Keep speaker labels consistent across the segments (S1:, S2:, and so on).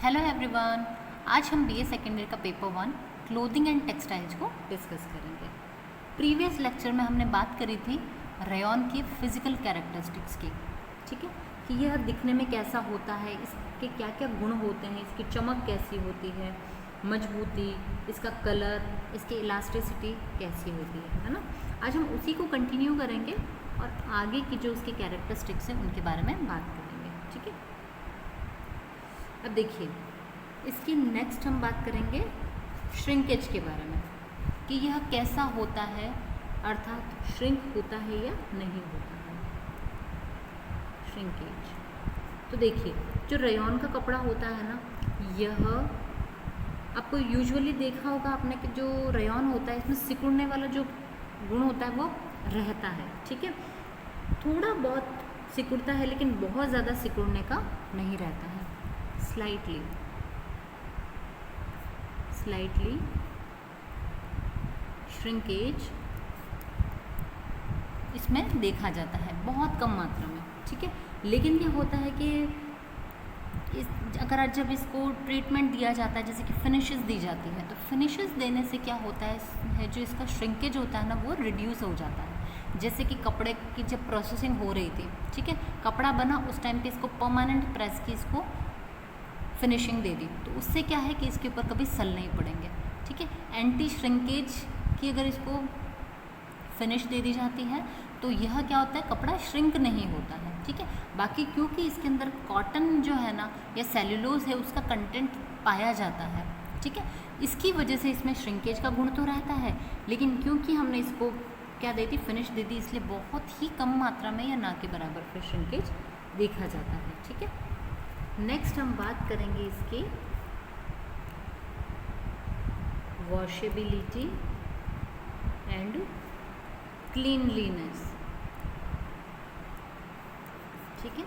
S1: Hello everyone, आज हम BA second year का पेपर 1 क्लोथिंग एंड टेक्सटाइल्स को डिस्कस करेंगे। प्रीवियस लेक्चर में हमने बात करी थी रेयॉन की फिजिकल कैरेक्टरिस्टिक्स की, ठीक है, कि यह दिखने में कैसा होता है, इसके क्या क्या गुण होते हैं, इसकी चमक कैसी होती है, मजबूती, इसका कलर, इसकी इलास्टिसिटी कैसी होती है ना। आज हम उसी को कंटिन्यू करेंगे और आगे की जो उसके कैरेक्टरिस्टिक्स हैं उनके बारे में बात करेंगे, ठीक है। अब देखिए, इसकी नेक्स्ट हम बात करेंगे श्रिंकेज के बारे में कि यह कैसा होता है, अर्थात श्रिंक होता है या नहीं होता है, श्रिंकेज। तो देखिए, जो रेयॉन का कपड़ा होता है ना, यह आपको यूजुअली देखा होगा आपने कि जो रेयॉन होता है इसमें सिकुड़ने वाला जो गुण होता है वो रहता है, ठीक है। थोड़ा बहुत सिकुड़ता है लेकिन बहुत ज़्यादा सिकुड़ने का नहीं रहता है। स्लाइटली श्रिंकेज इसमें देखा जाता है बहुत कम मात्रा में, ठीक है। लेकिन ये होता है कि अगर जब इसको ट्रीटमेंट दिया जाता है, जैसे कि फिनिशेस दी जाती है, तो फिनिशेस देने से क्या होता है जो इसका श्रिंकेज होता है ना वो रिड्यूस हो जाता है। जैसे कि कपड़े की जब प्रोसेसिंग हो रही थी, ठीक है, कपड़ा बना उस टाइम पे इसको परमानेंट प्रेस की इसको फिनिशिंग दे दी, तो उससे क्या है कि इसके ऊपर कभी सल नहीं पड़ेंगे, ठीक है। एंटी श्रिंकेज की अगर इसको फिनिश दे दी जाती है तो यह क्या होता है, कपड़ा श्रिंक नहीं होता है, ठीक है। बाकी क्योंकि इसके अंदर कॉटन जो है ना या सेल्यूलोज है उसका कंटेंट पाया जाता है, ठीक है, इसकी वजह से इसमें श्रिंकेज का गुण तो रहता है, लेकिन क्योंकि हमने इसको क्या दे दी, फिनिश दे दी, इसलिए बहुत ही कम मात्रा में या ना के बराबर फिर श्रिंकेज देखा जाता है, ठीक है। नेक्स्ट हम बात करेंगे इसकी वॉशेबिलिटी एंड क्लीनलीनेस, ठीक है।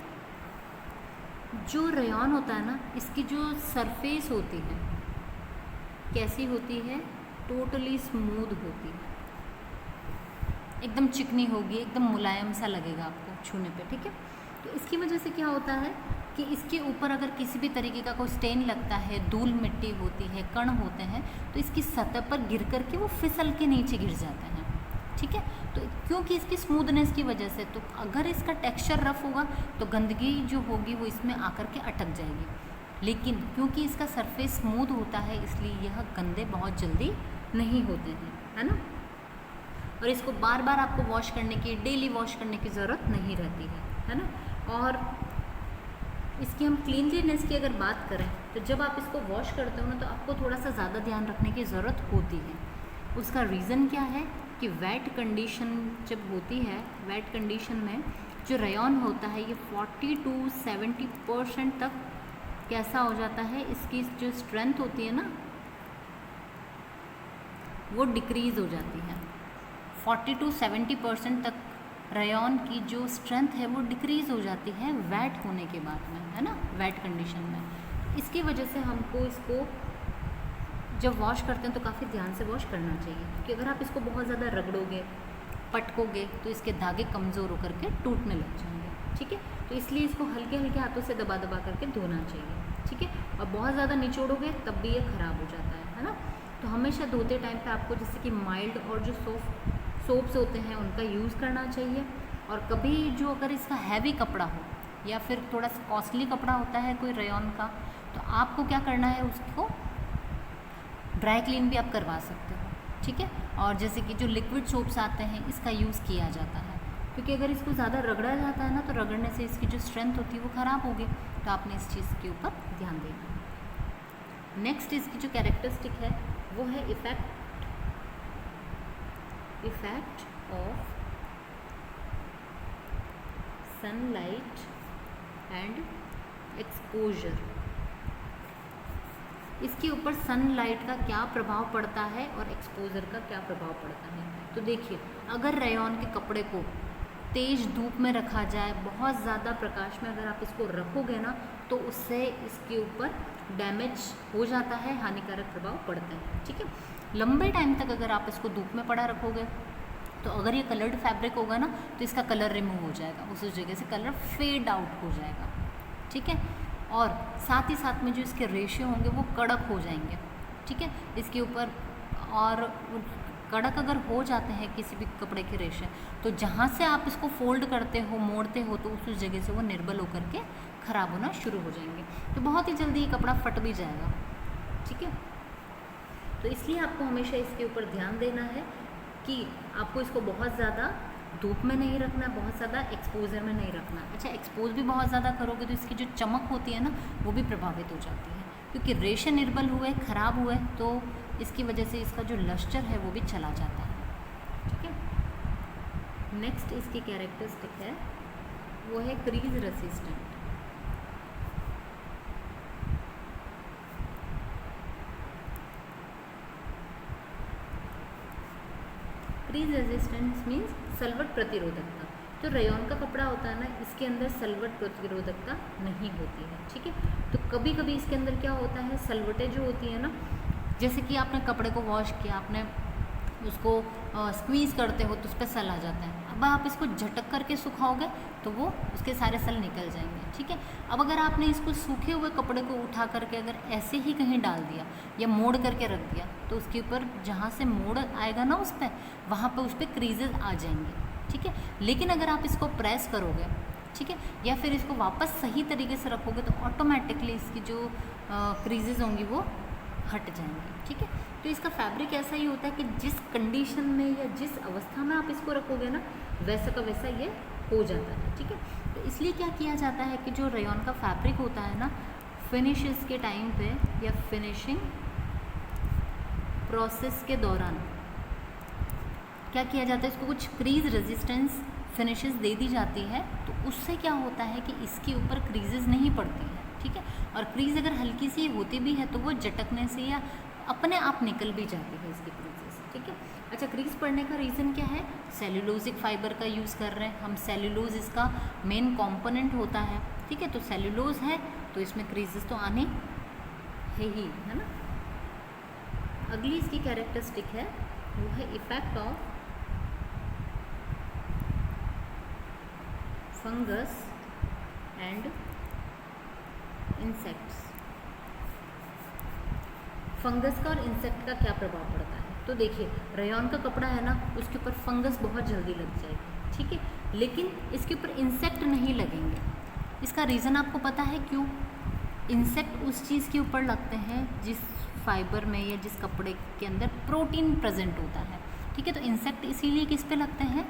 S1: जो रेयॉन होता है ना, इसकी जो सरफेस होती है कैसी होती है, टोटली स्मूथ होती है, एकदम चिकनी होगी, एकदम मुलायम सा लगेगा आपको छूने पे, ठीक है। तो इसकी वजह से क्या होता है कि इसके ऊपर अगर किसी भी तरीके का कोई स्टेन लगता है, धूल मिट्टी होती है, कण होते हैं, तो इसकी सतह पर गिर कर के वो फिसल के नीचे गिर जाते हैं, ठीक है। तो क्योंकि इसकी स्मूथनेस की वजह से, तो अगर इसका टेक्सचर रफ होगा तो गंदगी जो होगी वो इसमें आकर के अटक जाएगी, लेकिन क्योंकि इसका सरफेस स्मूथ होता है इसलिए यह गंदे बहुत जल्दी नहीं होते हैं, है ना। और इसको बार बार आपको वॉश करने की, डेली वॉश करने की ज़रूरत नहीं रहती है ना। और इसकी हम क्लीनलीनेस की अगर बात करें तो जब आप इसको वॉश करते हो ना तो आपको थोड़ा सा ज़्यादा ध्यान रखने की ज़रूरत होती है। उसका रीज़न क्या है कि वेट कंडीशन जब होती है, वेट कंडीशन में जो रेयॉन होता है ये 40 to 70% तक कैसा हो जाता है, इसकी जो स्ट्रेंथ होती है ना वो डिक्रीज़ हो जाती है। 40 to 70% तक रेयॉन की जो स्ट्रेंथ है वो डिक्रीज़ हो जाती है वेट होने के बाद में, है ना, वेट कंडीशन में। इसकी वजह से हमको इसको जब वॉश करते हैं तो काफ़ी ध्यान से वॉश करना चाहिए, क्योंकि अगर आप इसको बहुत ज़्यादा रगड़ोगे, पटकोगे तो इसके धागे कमज़ोर होकर के टूटने लग जाएंगे, ठीक है। तो इसलिए इसको हल्के हल्के हाथों से दबा दबा करके धोना चाहिए, ठीक है। और बहुत ज़्यादा निचोड़ोगे तब भी ये ख़राब हो जाता है ना। तो हमेशा धोते टाइम पे आपको जैसे कि माइल्ड और जो सोप्स होते हैं उनका यूज़ करना चाहिए। और कभी जो अगर इसका हैवी कपड़ा हो या फिर थोड़ा सा कॉस्टली कपड़ा होता है कोई रेयॉन का, तो आपको क्या करना है, उसको ड्राई क्लीन भी आप करवा सकते हो, ठीक है। और जैसे कि जो लिक्विड सोप्स आते हैं इसका यूज़ किया जाता है, क्योंकि अगर इसको ज़्यादा रगड़ा जाता है ना तो रगड़ने से इसकी जो स्ट्रेंथ होती है वो ख़राब होगी, तो आपने इस चीज़ के ऊपर ध्यान देना है। नेक्स्ट इसकी जो कैरेक्टरिस्टिक है वो है effect of sunlight and exposure. इसके ऊपर सनलाइट का क्या प्रभाव पड़ता है और एक्सपोजर का क्या प्रभाव पड़ता है। तो देखिए, अगर रेयॉन के कपड़े को तेज़ धूप में रखा जाए, बहुत ज़्यादा प्रकाश में अगर आप इसको रखोगे ना तो उससे इसके ऊपर डैमेज हो जाता है, हानिकारक प्रभाव पड़ता है, ठीक है। लंबे टाइम तक अगर आप इसको धूप में पड़ा रखोगे तो अगर ये कलर्ड फैब्रिक होगा ना तो इसका कलर रिमूव हो जाएगा, उस जगह से कलर फेड आउट हो जाएगा, ठीक है। और साथ ही साथ में जो इसके रेशे होंगे वो कड़क हो जाएंगे, ठीक है। इसके ऊपर और कड़क अगर हो जाते हैं किसी भी कपड़े के रेशे, तो जहाँ से आप इसको फोल्ड करते हो, मोड़ते हो, तो उस जगह से वो निर्बल होकर के ख़राब होना शुरू हो जाएंगे, तो बहुत ही जल्दी ये कपड़ा फट भी जाएगा, ठीक है। तो इसलिए आपको हमेशा इसके ऊपर ध्यान देना है कि आपको इसको बहुत ज़्यादा धूप में नहीं रखना, बहुत ज़्यादा एक्सपोजर में नहीं रखना। अच्छा, एक्सपोज भी बहुत ज़्यादा करोगे तो इसकी जो चमक होती है ना वो भी प्रभावित हो जाती है, क्योंकि रेशे निर्बल हुए, ख़राब हुए, तो इसकी वजह से इसका जो लस्टर है वो भी चला जाता है, ठीक है। नेक्स्ट इसकी कैरेक्टरिस्टिक है वो है crease resistant. Crease resistance means सलवट प्रतिरोधकता। जो रेयॉन का कपड़ा होता है ना, इसके अंदर सलवट प्रतिरोधकता नहीं होती है, ठीक है। तो कभी कभी इसके अंदर क्या होता है, सलवटें जो होती है ना, जैसे कि आपने कपड़े को वॉश किया, आपने उसको स्क्वीज़ करते हो तो उस पर सल आ जाता है। अब आप इसको झटक करके सुखाओगे तो वो उसके सारे सल निकल जाएंगे, ठीक है। अब अगर आपने इसको सूखे हुए कपड़े को उठा करके अगर ऐसे ही कहीं डाल दिया या मोड़ करके रख दिया, तो उसके ऊपर जहाँ से मोड़ आएगा ना उस पर, वहाँ पर उस पर क्रीजेज आ जाएंगे, ठीक है। लेकिन अगर आप इसको प्रेस करोगे, ठीक है, या फिर इसको वापस सही तरीके से रखोगे, तो ऑटोमेटिकली इसकी जो क्रीजेज होंगी वो हट जाएंगे, ठीक है। तो इसका फैब्रिक ऐसा ही होता है कि जिस कंडीशन में या जिस अवस्था में आप इसको रखोगे ना, वैसा का वैसा ये हो जाता है, ठीक है। तो इसलिए क्या किया जाता है कि जो रेयॉन का फैब्रिक होता है ना, फिनिशेस के टाइम पे या फिनिशिंग प्रोसेस के दौरान क्या किया जाता है, इसको कुछ क्रीज रेजिस्टेंस फिनिशेस दे दी जाती है, तो उससे क्या होता है कि इसके ऊपर क्रीजेस नहीं पड़ती हैं, ठीक है। और क्रीज अगर हल्की सी होती भी है तो वो झटकने से या अपने आप निकल भी जाती है इसकी क्रीजेस, ठीक है। अच्छा, क्रीज पड़ने का रीज़न क्या है, सेल्यूलोजिक फाइबर का यूज़ कर रहे हैं हम, सेल्यूलोज इसका मेन कंपोनेंट होता है, ठीक है। तो सेल्यूलोज है तो इसमें क्रीजेस तो आने है ही, है ना। अगली इसकी कैरेक्टरिस्टिक है वो है effect of fungus and insects. Fungus का और इंसेक्ट का क्या प्रभाव पड़ता है, तो देखिए रेयॉन का कपड़ा है ना, उसके ऊपर फंगस बहुत जल्दी लग जाएगी, ठीक है, लेकिन इसके ऊपर इंसेक्ट नहीं लगेंगे। इसका रीज़न आपको पता है क्यों? इंसेक्ट उस चीज़ के ऊपर लगते हैं जिस फाइबर में या जिस कपड़े के अंदर प्रोटीन प्रेजेंट होता है, ठीक है। तो इंसेक्ट इसीलिए किस पे लगते हैं,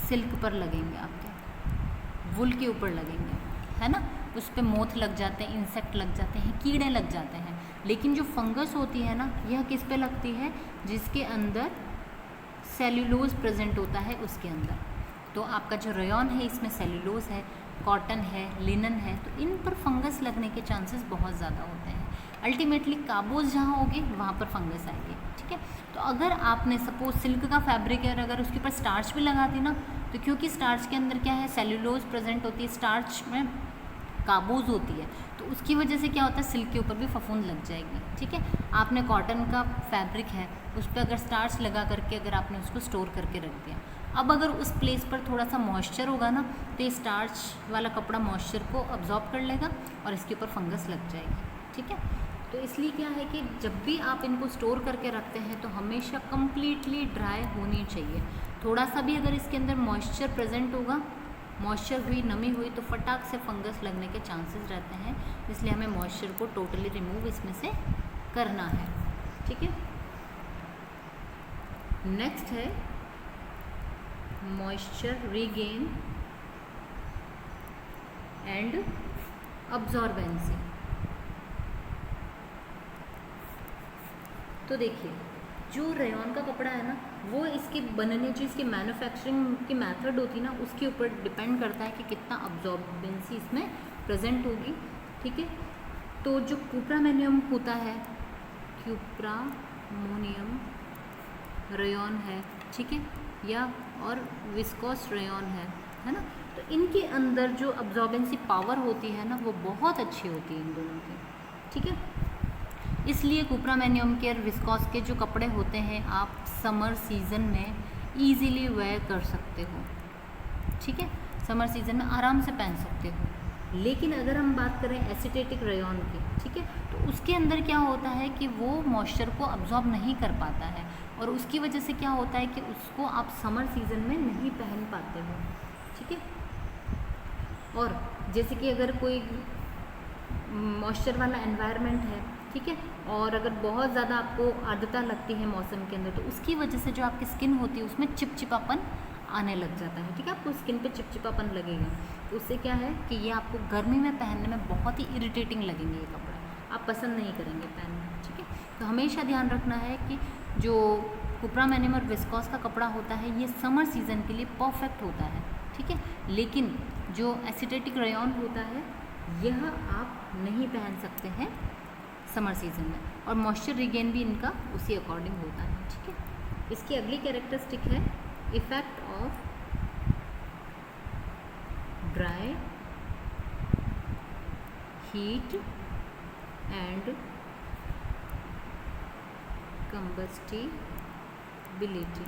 S1: सिल्क पर लगेंगे, आपके वुल के ऊपर लगेंगे, है ना, उस पर मोथ लग जाते हैं, इंसेक्ट लग जाते हैं, कीड़े लग जाते हैं। लेकिन जो फंगस होती है ना, यह किस पे लगती है, जिसके अंदर सेल्यूलोज प्रेजेंट होता है उसके अंदर। तो आपका जो रेयॉन है इसमें सेल्यूलोज है, कॉटन है, लिनन है, तो इन पर फंगस लगने के चांसेस बहुत ज़्यादा होते हैं। अल्टीमेटली काबोज जहाँ होगी वहाँ पर फंगस आएगी, ठीक है। तो अगर आपने सपोज सिल्क का फैब्रिक है और अगर उसके ऊपर स्टार्च भी लगा दी ना, तो क्योंकि स्टार्च के अंदर क्या है, सेल्यूलोज प्रेजेंट होती है, स्टार्च में काबूज होती है, तो उसकी वजह से क्या होता है, सिल्क के ऊपर भी फफूंद लग जाएगी, ठीक है। आपने कॉटन का फैब्रिक है, उस पर अगर स्टार्च लगा करके अगर आपने उसको स्टोर करके रख दिया, अब अगर उस प्लेस पर थोड़ा सा मॉइस्चर होगा ना, तो ये स्टार्च वाला कपड़ा मॉइस्चर को अब्जॉर्ब कर लेगा और इसके ऊपर फंगस लग जाएगी, ठीक है। तो इसलिए क्या है कि जब भी आप इनको स्टोर करके रखते हैं तो हमेशा कम्प्लीटली ड्राई होनी चाहिए। थोड़ा सा भी अगर इसके अंदर मॉइस्चर प्रेजेंट होगा, मॉइस्चर हुई, नमी हुई, तो फटाक से फंगस लगने के चांसेस रहते हैं, इसलिए हमें मॉइस्चर को टोटली रिमूव इसमें से करना है, ठीक है। नेक्स्ट है मॉइस्चर रीगेन एंड अब्जॉर्बेंसी। तो देखिए जो रेयॉन का कपड़ा है ना, वो इसके बनने, जो इसकी मैन्युफैक्चरिंग की मेथड होती है ना, उसके ऊपर डिपेंड करता है कि कितना अब्जॉर्बेंसी इसमें प्रेजेंट होगी, ठीक है। तो जो कुप्रामोनियम होता है, कुप्रामोनियम रेयॉन है, ठीक है, या और विस्कोस रेयॉन है ना, तो इनके अंदर जो अब्जॉर्बेंसी पावर होती है ना, वो बहुत अच्छी होती है इन दोनों की, ठीक है। इसलिए कुप्रामोनियम के और विस्कोस के जो कपड़े होते हैं आप समर सीज़न में ईज़िली वेयर कर सकते हो, ठीक है, समर सीज़न में आराम से पहन सकते हो। लेकिन अगर हम बात करें एसिटेटिक रेयॉन की, ठीक है, तो उसके अंदर क्या होता है कि वो मॉइस्चर को अब्जॉर्ब नहीं कर पाता है, और उसकी वजह से क्या होता है कि उसको आप समर सीज़न में नहीं पहन पाते हो, ठीक है। और जैसे कि अगर कोई मॉइस्चर वाला एनवायरनमेंट है, ठीक है, और अगर बहुत ज़्यादा आपको आर्द्रता लगती है मौसम के अंदर, तो उसकी वजह से जो आपकी स्किन होती है उसमें चिपचिपापन आने लग जाता है, ठीक है, आपको स्किन पे चिपचिपापन लगेगा। तो उससे क्या है कि ये आपको गर्मी में पहनने में बहुत ही इरिटेटिंग लगेंगे, ये कपड़े आप पसंद नहीं करेंगे पहनना, ठीक है। तो हमेशा ध्यान रखना है कि जो कुप्रामैनियम और विस्कोस का कपड़ा होता है ये समर सीज़न के लिए परफेक्ट होता है, ठीक है, लेकिन जो एसिटेटिक रेयॉन होता है यह आप नहीं पहन सकते हैं समर सीज़न में, और मॉइस्चर रिगेन भी इनका उसी अकॉर्डिंग होता है, ठीक है। इसकी अगली कैरेक्टरिस्टिक है effect of dry heat and combustibility,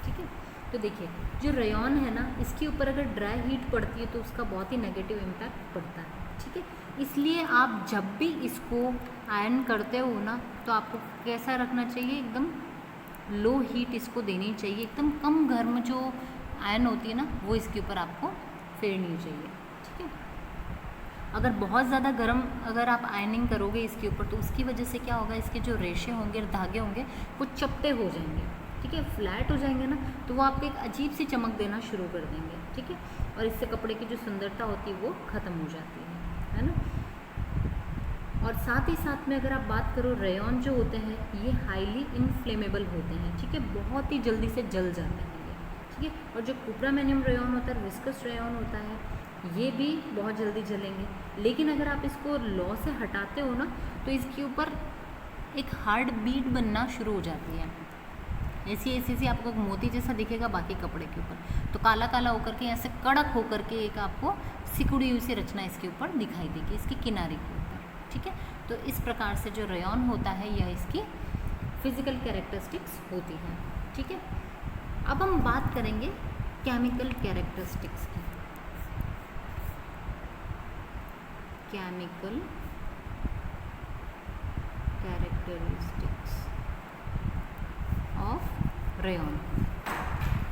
S1: ठीक है। तो देखिए जो रेयॉन है ना, इसके ऊपर अगर ड्राई हीट पड़ती है तो उसका बहुत ही नेगेटिव इम्पैक्ट पड़ता है, ठीक है। इसलिए आप जब भी इसको आयरन करते हो ना, तो आपको कैसा रखना चाहिए, एकदम लो हीट इसको देनी चाहिए, एकदम कम गर्म जो आयरन होती है ना वो इसके ऊपर आपको फेरनी चाहिए, ठीक है। अगर बहुत ज़्यादा गर्म अगर आप आयरनिंग करोगे इसके ऊपर, तो उसकी वजह से क्या होगा, इसके जो रेशे होंगे, धागे होंगे, वो चपटे हो जाएंगे, ठीक है, फ्लैट हो जाएंगे ना, तो वो आपको एक अजीब सी चमक देना शुरू कर देंगे, ठीक है, और इससे कपड़े की जो सुंदरता होती है वो ख़त्म हो जाती है ना। और साथ ही साथ में अगर आप बात करो, रेयॉन जो होते हैं ये हाईली इनफ्लेमेबल होते हैं, ठीक है, बहुत ही जल्दी से जल जाते हैं ये, ठीक है। और जो कुप्रामैनियम रेयॉन होता है, विस्कस रेयॉन होता है, ये भी बहुत जल्दी जलेंगे, लेकिन अगर आप इसको लॉ से हटाते हो ना, तो इसके ऊपर एक हार्ड बीड बनना शुरू हो जाती है, ऐसी आपको एक मोती जैसा दिखेगा बाकी कपड़े के ऊपर, तो काला काला होकर के ऐसे कड़क होकर के एक आपको सिकुड़ी हुई सी रचना इसके ऊपर दिखाई देगी, इसकी किनारे के ऊपर, ठीक है। तो इस प्रकार से जो रेयॉन होता है यह इसकी फिजिकल कैरेक्टरिस्टिक्स होती हैं, ठीक है। अब हम बात करेंगे केमिकल कैरेक्टरिस्टिक्स की। Chemical characteristics of rayon.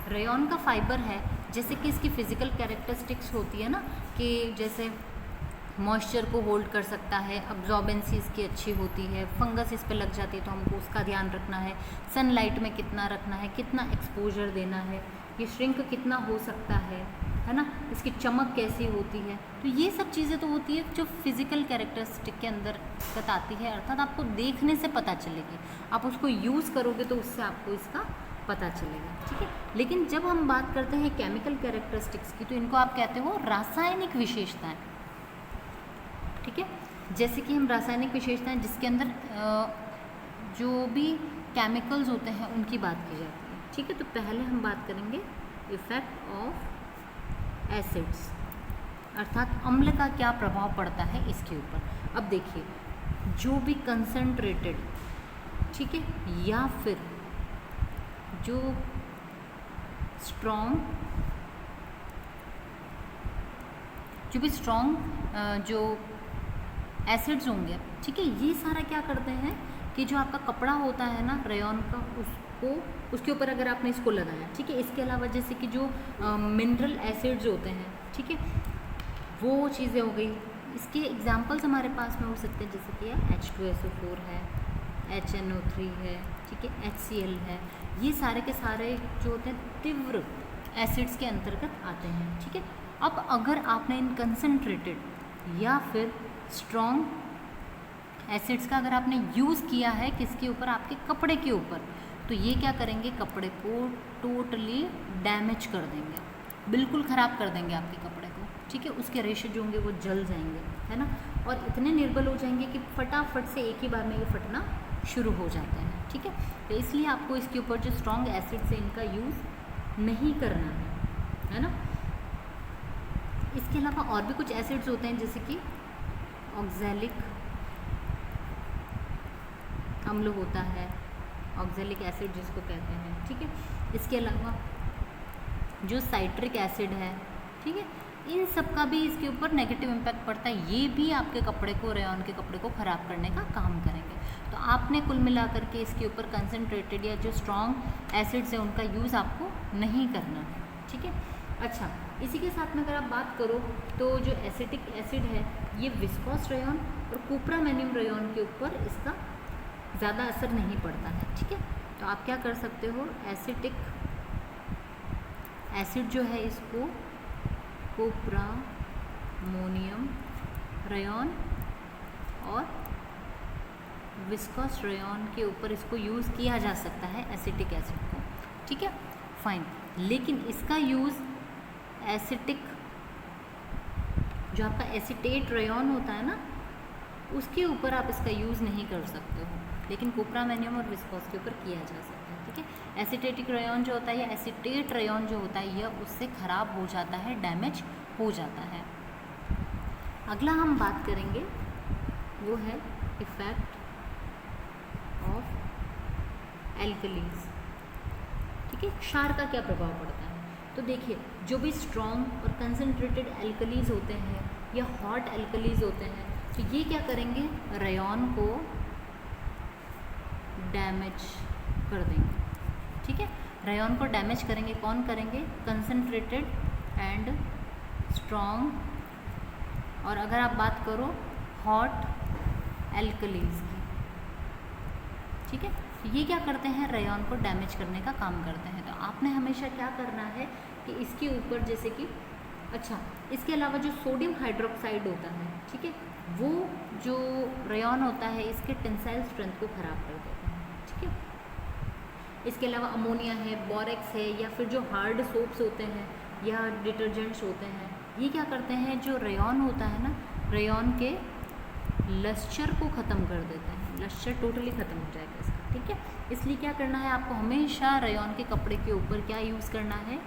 S1: Rayon का फाइबर है, जैसे कि इसकी फिजिकल कैरेक्टरिस्टिक्स होती है ना, कि जैसे मॉइस्चर को होल्ड कर सकता है, अब्जॉर्बेंसी इसकी अच्छी होती है, फंगस इस पे लग जाती है तो हमको उसका ध्यान रखना है, सनलाइट में कितना रखना है, कितना एक्सपोजर देना है, ये श्रिंक कितना हो सकता है ना, इसकी चमक कैसी होती है, तो ये सब चीज़ें तो होती है जो फिज़िकल कैरेक्टरिस्टिक के अंदर बताती है, अर्थात आपको देखने से पता चलेगी, आप उसको यूज़ करोगे तो उससे आपको इसका पता चलेगा, ठीक है। लेकिन जब हम बात करते हैं केमिकल कैरेक्टरिस्टिक्स की, तो इनको आप कहते हो रासायनिक विशेषताएं, ठीक है। जैसे कि हम रासायनिक विशेषताएं जिसके अंदर जो भी केमिकल्स होते हैं उनकी बात की जाती है, ठीक है। तो पहले हम बात करेंगे इफेक्ट ऑफ एसिड्स, अर्थात अम्ल का क्या प्रभाव पड़ता है इसके ऊपर। अब देखिए जो भी कंसंट्रेटेड, ठीक है, या फिर जो स्ट्रॉन्ग जो एसिड्स होंगे, ठीक है, ये सारा क्या करते हैं कि जो आपका कपड़ा होता है ना रेयॉन का, उसके ऊपर अगर आपने इसको लगाया, ठीक है, इसके अलावा जैसे कि जो मिनरल एसिड्स होते हैं, ठीक है, वो चीज़ें हो गई। इसके एग्जांपल्स हमारे पास में हो सकते हैं, जैसे कि H2SO4 है, HNO3 है, ठीक है, HCl है, ये सारे के सारे जो होते हैं तीव्र एसिड्स के अंतर्गत आते हैं, ठीक है। अब अगर आपने इन कंसंट्रेटेड या फिर स्ट्रॉन्ग एसिड्स का अगर आपने यूज़ किया है किसके ऊपर, आपके कपड़े के ऊपर, तो ये क्या करेंगे, कपड़े को टोटली डैमेज कर देंगे, बिल्कुल ख़राब कर देंगे आपके कपड़े को, ठीक है। उसके रेशे जो होंगे वो जल जाएंगे, है ना, और इतने निर्बल हो जाएंगे कि फटाफट से एक ही बार में ये फटना शुरू हो जाते हैं, ठीक है। तो इसलिए आपको इसके ऊपर जो स्ट्रॉन्ग एसिड्स है इनका यूज़ नहीं करना है ना। इसके अलावा और भी कुछ एसिड्स होते हैं, जैसे कि ऑक्सैलिक अम्ल होता है, ऑक्सैलिक एसिड जिसको कहते हैं, ठीक है। इसके अलावा जो साइट्रिक एसिड है, ठीक है। इन सब का भी इसके ऊपर नेगेटिव इम्पैक्ट पड़ता है, ये भी आपके कपड़े को, रेयॉन के कपड़े को ख़राब करने का काम करेंगे। तो आपने कुल मिला करके इसके ऊपर कंसनट्रेटेड या जो स्ट्रॉन्ग एसिड्स हैं उनका यूज़ आपको नहीं करना है, ठीक है। अच्छा, इसी के साथ में अगर आप बात करो तो जो एसिटिक एसिड है ये विस्कोस रेयॉन और कुप्रामैनियम रेयॉन के ऊपर इसका ज़्यादा असर नहीं पड़ता है, ठीक है। तो आप क्या कर सकते हो, एसिटिक एसिड जो है इसको कुप्रामोनियम रेयॉन और विस्कोस रेयॉन के ऊपर इसको यूज़ किया जा सकता है एसिटिक एसिड को, ठीक है, फाइन। लेकिन इसका यूज़ एसिटिक जो आपका एसिटेट रेयॉन होता है ना उसके ऊपर आप इसका यूज़ नहीं कर सकते हो, लेकिन कुप्रामैनियम और विस्कोस के ऊपर किया जा सकता है, ठीक है। एसिटेटिक रेयॉन जो होता है या एसिटेट रेयॉन जो होता है यह उससे ख़राब हो जाता है, डैमेज हो जाता है। अगला हम बात करेंगे वो है इफ़ेक्ट ऑफ एल्कलीज, ठीक है, क्षार का क्या प्रभाव पड़ता है। तो देखिए, जो भी स्ट्रॉन्ग और कंसनट्रेटेड एल्कलीज होते हैं या हॉट एल्कलीज होते हैं तो ये क्या करेंगे, रेयॉन को डैमेज कर देंगे, ठीक है। रेयॉन को डैमेज करेंगे, कौन करेंगे, कंसनट्रेटेड एंड स्ट्रॉन्ग, और अगर आप बात करो हॉट एल्कलीज की, ठीक है, ये क्या करते हैं, रेयॉन को डैमेज करने का काम करते हैं। तो आपने हमेशा क्या करना है कि इसके ऊपर जैसे कि, अच्छा, इसके अलावा जो सोडियम हाइड्रोक्साइड होता है, ठीक है, वो जो रेयॉन होता है इसके टेंसाइल स्ट्रेंथ को ख़राब कर देता है, ठीक है। इसके अलावा अमोनिया है, बोरेक्स है, या फिर जो हार्ड सोप्स होते हैं या डिटर्जेंट्स होते हैं, ये क्या करते हैं, जो रेयॉन होता है ना, रेयॉन के लस्चर को ख़त्म कर देते हैं, लस्चर टोटली ख़त्म हो जाएगा इसका, ठीक है। इसलिए क्या करना है आपको, हमेशा रेयॉन के कपड़े के ऊपर क्या यूज़ करना है,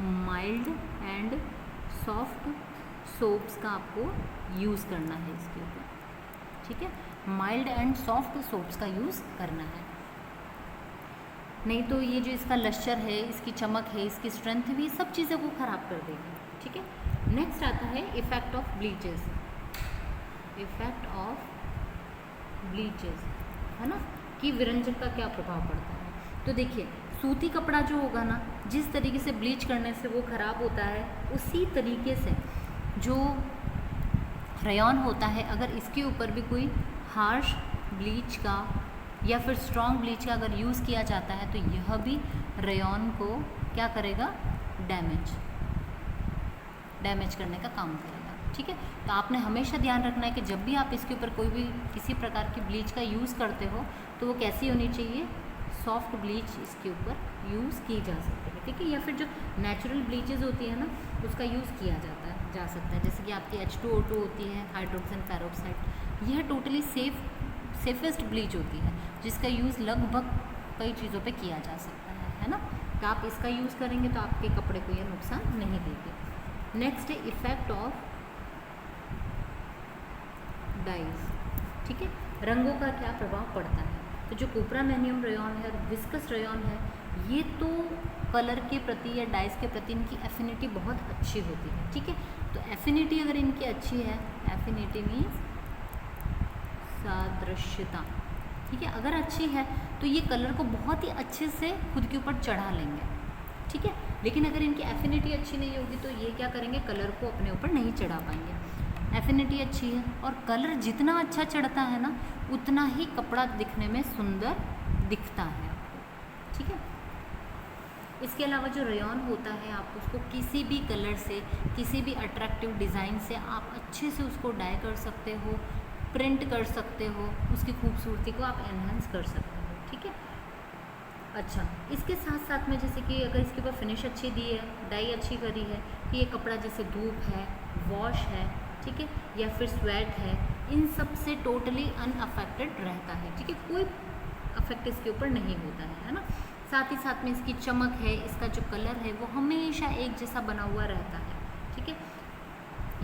S1: माइल्ड एंड सॉफ्ट सोप्स का आपको यूज़ करना है इसके ऊपर, ठीक है। माइल्ड एंड सॉफ्ट सोप्स का यूज़ करना है, नहीं तो ये जो इसका लश्चर है, इसकी चमक है, इसकी स्ट्रेंथ भी, सब चीज़ों को ख़राब कर देगी, ठीक है। नेक्स्ट आता है effect of bleaches, effect of bleaches, है ना, कि विरंजन का क्या प्रभाव पड़ता है। तो देखिए, सूती कपड़ा जो होगा ना, जिस तरीके से ब्लीच करने से वो ख़राब होता है, उसी तरीके से जो रेयॉन होता है, अगर इसके ऊपर भी कोई हार्श ब्लीच का या फिर स्ट्रॉन्ग ब्लीच का अगर यूज़ किया जाता है तो यह भी रेयॉन को क्या करेगा, डैमेज करने का काम करेगा, ठीक है। तो आपने हमेशा ध्यान रखना है कि जब भी आप इसके ऊपर कोई भी किसी प्रकार की ब्लीच का यूज़ करते हो तो वो कैसी होनी चाहिए, सॉफ्ट ब्लीच इसके ऊपर यूज़ की जा सकती है, ठीक है। या फिर जो नेचुरल ब्लीचेस होती है ना उसका यूज़ किया जा सकता है, जैसे कि आपकी H2O2 होती है, हाइड्रोक्सिन पेरोक्साइड, यह टोटली सेफेस्ट ब्लीच होती है जिसका यूज़ लगभग कई चीज़ों पे किया जा सकता है ना। तो आप इसका यूज़ करेंगे तो आपके कपड़े को यह नुकसान नहीं देगी। नेक्स्ट है इफ़ेक्ट ऑफ डाइज, ठीक है, रंगों का क्या प्रभाव पड़ता है। तो जो कुप्रामैनियम रेयॉन है और विस्कस रेयॉन है, ये तो कलर के प्रति या डाइज के प्रति इनकी एफिनिटी बहुत अच्छी होती है, ठीक है। तो एफिनिटी अगर इनकी अच्छी है, एफिनिटी मीन्स सादृश्यता, ठीक है, अगर अच्छी है तो ये कलर को बहुत ही अच्छे से खुद के ऊपर चढ़ा लेंगे, ठीक है। लेकिन अगर इनकी एफिनिटी अच्छी नहीं होगी तो ये क्या करेंगे, कलर को अपने ऊपर नहीं चढ़ा पाएंगे। एफिनिटी अच्छी है और कलर जितना अच्छा चढ़ता है ना उतना ही कपड़ा दिखने में सुंदर दिखता है आपको, ठीक है। इसके अलावा जो रेयॉन होता है आप उसको किसी भी कलर से, किसी भी अट्रैक्टिव डिज़ाइन से आप अच्छे से उसको डाई कर सकते हो, प्रिंट कर सकते हो, उसकी खूबसूरती को आप एनहांस कर सकते हो, ठीक है। अच्छा, इसके साथ साथ में जैसे कि अगर इसके ऊपर फिनिश अच्छी दी है, डाई अच्छी करी है, कि ये कपड़ा जैसे धूप है, वॉश है, ठीक है, या फिर स्वेट है, इन सब से टोटली अनअफेक्टेड रहता है, ठीक है, कोई अफेक्ट इसके ऊपर नहीं होता है ना। साथ ही साथ में इसकी चमक है, इसका जो कलर है वो हमेशा एक जैसा बना हुआ रहता है, ठीक है,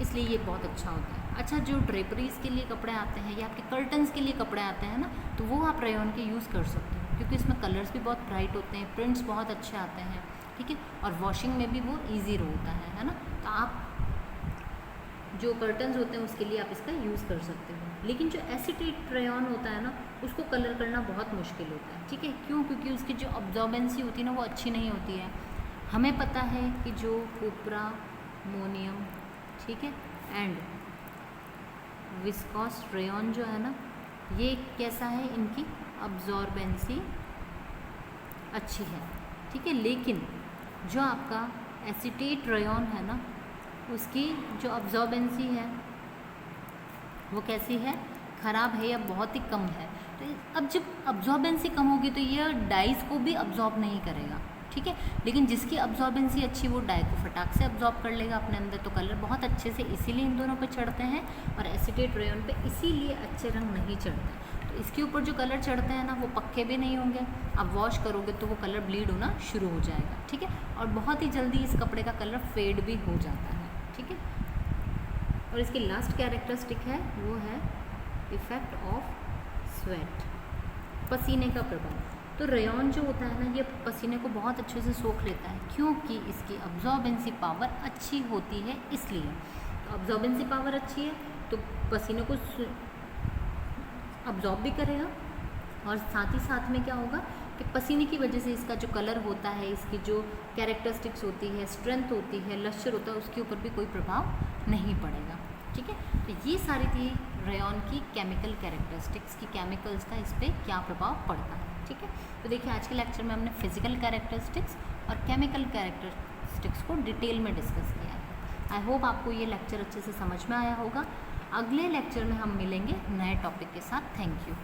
S1: इसलिए ये बहुत अच्छा होता है। अच्छा, जो ड्रेपरीज के लिए कपड़े आते हैं या आपके कर्टन्स के लिए कपड़े आते हैं ना, तो वो आप रेयॉन के यूज़ कर सकते हो क्योंकि इसमें कलर्स भी बहुत ब्राइट होते हैं, प्रिंट्स बहुत अच्छे आते हैं, ठीक है, और वॉशिंग में भी वो ईजी होता है ना। तो आप जो कर्टन्स होते हैं उसके लिए आप इसका यूज़ कर सकते हो। लेकिन जो एसीटेट रेयॉन होता है ना, उसको कलर करना बहुत मुश्किल होता है, ठीक है। क्यों? क्योंकि उसकी जो अब्जॉर्बेंसी होती है ना वो अच्छी नहीं होती है। हमें पता है कि जो कुप्रामोनियम, ठीक है, एंड विस्कोस रेयॉन जो है ना, ये कैसा है, इनकी अब्जॉर्बेंसी अच्छी है, ठीक है। लेकिन जो आपका एसीटेट रेयॉन है ना, उसकी जो अब्जॉर्बेंसी है वो कैसी है, ख़राब है या बहुत ही कम है। तो अब जब अब्जॉर्बेंसी कम होगी तो ये डाइस को भी अब्जॉर्ब नहीं करेगा, ठीक है। लेकिन जिसकी अब्जॉर्बेंसी अच्छी वो डाई को फटाक से अब्जॉर्ब कर लेगा अपने अंदर, तो कलर बहुत अच्छे से इसीलिए इन दोनों पे चढ़ते हैं, और एसीटेट रेयॉन पे इसीलिए अच्छे रंग नहीं चढ़ते। तो इसके ऊपर जो कलर चढ़ते हैं ना वो पक्के भी नहीं होंगे, आप वॉश करोगे तो वो कलर ब्लीड होना शुरू हो जाएगा, ठीक है। और बहुत ही जल्दी इस कपड़े का कलर फेड भी हो जाता है, ठीक है। और इसकी लास्ट कैरेक्टरिस्टिक है वो है इफ़ेक्ट ऑफ स्वेट, पसीने का प्रभाव। तो रेयॉन जो होता है ना, ये पसीने को बहुत अच्छे से सोख लेता है, क्योंकि इसकी अब्जॉर्बेंसी पावर अच्छी होती है इसलिए। तो अब्जॉर्बेंसी पावर अच्छी है तो पसीने को अब्जॉर्ब भी करेगा, और साथ ही साथ में क्या होगा कि पसीने की वजह से इसका जो कलर होता है, इसकी जो कैरेक्टरिस्टिक्स होती है, स्ट्रेंथ होती है, लश्चर होता है, उसके ऊपर भी कोई प्रभाव नहीं पड़ेगा, ठीक है। तो ये सारी थी रेयॉन की केमिकल कैरेक्टरिस्टिक्स की, केमिकल्स का इस पर क्या प्रभाव पड़ता है, ठीक है। तो देखिए आज के लेक्चर में हमने फिजिकल कैरेक्टरिस्टिक्स और केमिकल कैरेक्टरिस्टिक्स को डिटेल में डिस्कस किया है। आई होप आपको ये लेक्चर अच्छे से समझ में आया होगा। अगले लेक्चर में हम मिलेंगे नए टॉपिक के साथ। Thank you.